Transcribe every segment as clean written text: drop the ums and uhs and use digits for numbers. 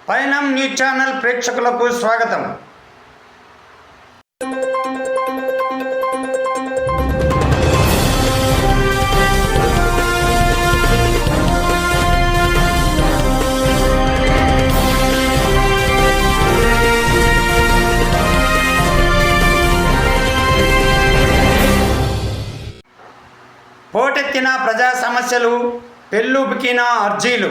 పయనం news channel ప్రేక్షకులకు స్వాగతం. పోటెత్తిన ప్రజా సమస్యలు, పెళ్ళుబికిన అర్జీలు.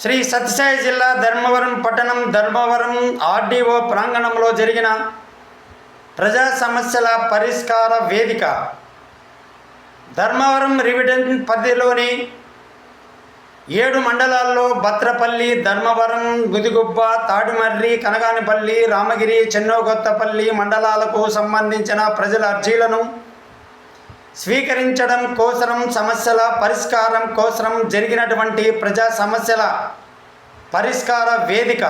శ్రీ సత్యసాయి జిల్లా ధర్మవరం పట్టణం ధర్మవరం ఆర్డీఓ ప్రాంగణంలో జరిగిన ప్రజా సమస్యల పరిష్కార వేదిక ధర్మవరం రివిజన్ పరిధిలోని 7 మండలాల్లో బత్రపల్లి, ధర్మవరం, గుదిగుబ్బ, తాడిమర్రి, కనగానిపల్లి, రామగిరి, చెన్నోగొత్తపల్లి మండలాలకు సంబంధించిన ప్రజల అర్జీలను స్వీకరించడం కోసరం, సమస్యల పరిష్కారం కోసరం జరిగినటువంటి ప్రజా సమస్యల పరిష్కార వేదిక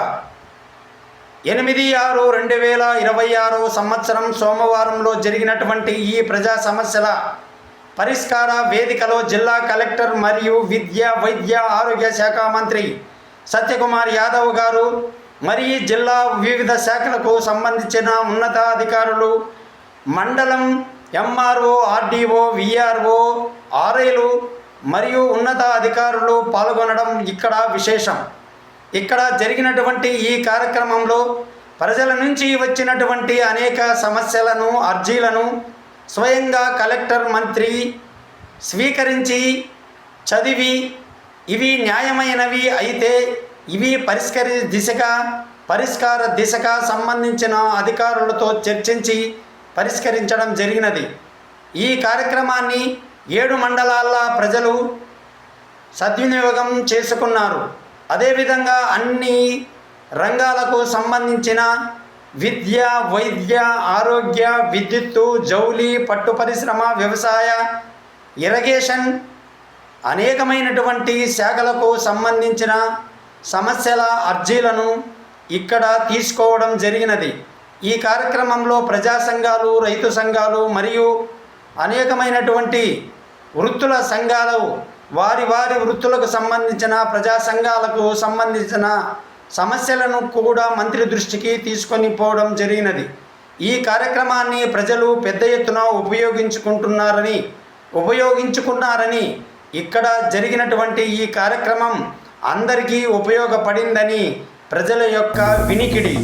8/6/2026 సంవత్సరం సోమవారంలో జరిగినటువంటి ఈ ప్రజా సమస్యల పరిష్కార వేదికలో జిల్లా కలెక్టర్ మరియు విద్య, వైద్య, ఆరోగ్య శాఖ మంత్రి సత్యకుమార్ యాదవ్ గారు మరియు జిల్లా వివిధ శాఖలకు సంబంధించిన ఉన్నతాధికారులు, మండలం ఎంఆర్ఓ, ఆర్డీఓ, విఆర్ఓ, ఆర్ఐలు మరియు ఉన్నత అధికారులు పాల్గొనడం ఇక్కడ విశేషం. ఇక్కడ జరిగినటువంటి ఈ కార్యక్రమంలో ప్రజల నుంచి వచ్చినటువంటి అనేక సమస్యలను, అర్జీలను స్వయంగా కలెక్టర్, మంత్రి స్వీకరించి చదివి ఇవి న్యాయమైనవి అయితే ఇవి పరిష్కార దిశగా సంబంధించిన అధికారులతో చర్చించి పరిష్కరించడం జరిగినది. ఈ కార్యక్రమాన్ని 7 మండలాల ప్రజలు సద్వినియోగం చేసుకున్నారు. అదేవిధంగా అన్ని రంగాలకు సంబంధించిన విద్య, వైద్య, ఆరోగ్య, విద్యుత్తు, జౌలి, పట్టు పరిశ్రమ, వ్యవసాయ, ఇరిగేషన్ అనేకమైనటువంటి శాఖలకు సంబంధించిన సమస్యల అర్జీలను ఇక్కడ తీసుకోవడం జరిగినది. ఈ కార్యక్రమంలో ప్రజా సంఘాలు, రైతు సంఘాలు మరియు అనేకమైనటువంటి వృత్తుల సంఘాలు వారి వృత్తులకు సంబంధించిన ప్రజా సంఘాలకు సంబంధించిన సమస్యలను కూడా మంత్రి దృష్టికి తీసుకొని పోవడం జరిగినది. ఈ కార్యక్రమాన్ని ప్రజలు పెద్ద ఎత్తున ఉపయోగించుకున్నారని ఇక్కడ జరిగినటువంటి ఈ కార్యక్రమం అందరికీ ఉపయోగపడిందని ప్రజల యొక్క వినికిడి.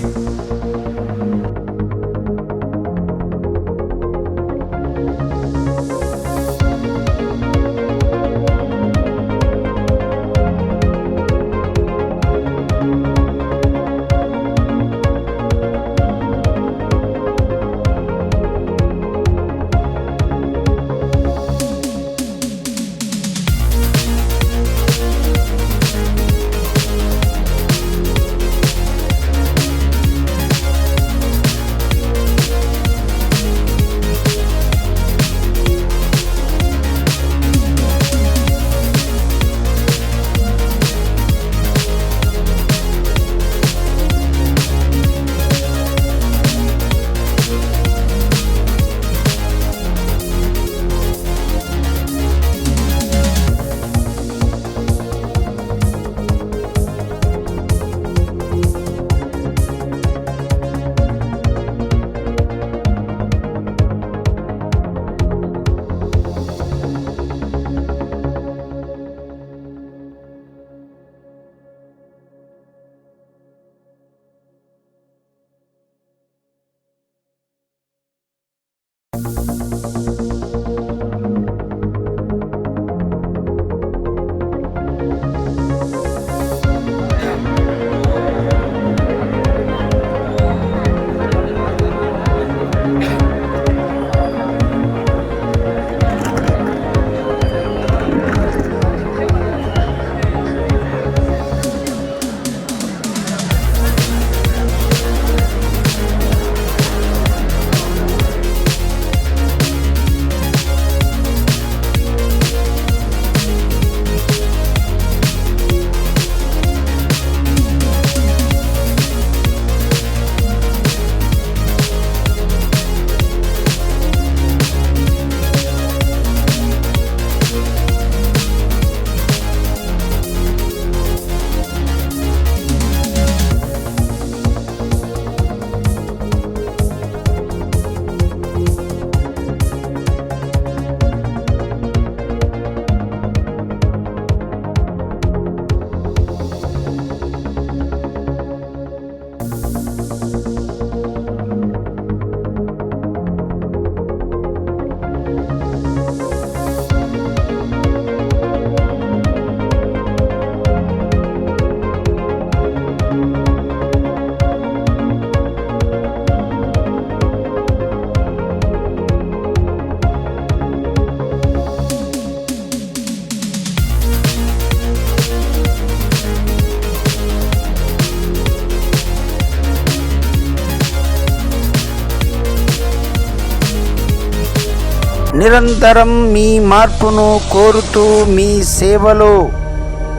నిరంతరం మీ మార్పును కోరుతూ మీ సేవలో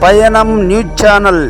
పయనం న్యూస్ ఛానల్.